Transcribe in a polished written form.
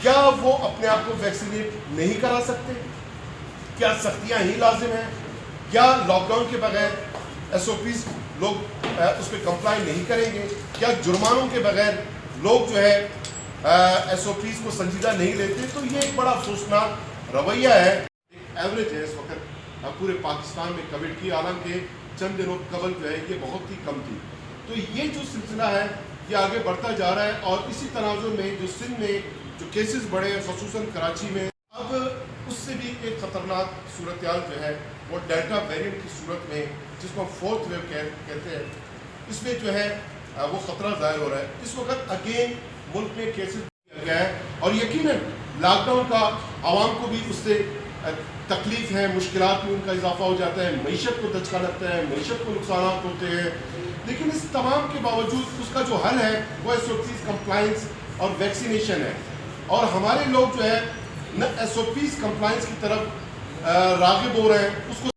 کیا وہ اپنے آپ کو ویکسینیٹ نہیں کرا سکتے؟ کیا سختیاں ہی لازم ہیں؟ کیا لاک ڈاؤن کے بغیر ایس او پیز لوگ اس پہ کمپلائی نہیں کریں گے؟ کیا جرمانوں کے بغیر لوگ جو ہے ایس او پیز کو سنجیدہ نہیں لیتے؟ تو یہ ایک بڑا افسوسناک رویہ ہے. ایک ایوریج ہے اس وقت پورے پاکستان میں کووڈ کی، حالانکہ چند دنوں قبل جو ہے یہ بہت ہی کم تھی. تو یہ جو سلسلہ ہے یہ آگے بڑھتا جا رہا ہے، اور اسی تناظر میں جو سندھ میں جو کیسز بڑھے ہیں خصوصاً کراچی میں، اب اس سے بھی ایک خطرناک صورتحال جو ہے وہ ڈیلٹا ویریئنٹ کی صورت میں، جس کو ہم فورتھ ویو کہتے ہیں، اس میں جو ہے وہ خطرہ ظاہر ہو رہا ہے. اس وقت اگین ملک میں کیسز کیا گیا ہے، اور یقیناً لاک ڈاؤن کا عوام کو بھی اس سے تکلیف ہے، مشکلات میں ان کا اضافہ ہو جاتا ہے، معیشت کو دھچکا لگتا ہے، معیشت کو نقصانات ہوتے ہیں. لیکن اس تمام کے باوجود اس کا جو حل ہے وہ ایس او پیز کمپلائنس اور ویکسینیشن ہے. اور ہمارے لوگ جو ہے نہ ایس او پیز کمپلائنس کی طرف راغب ہو رہے ہیں، اس کو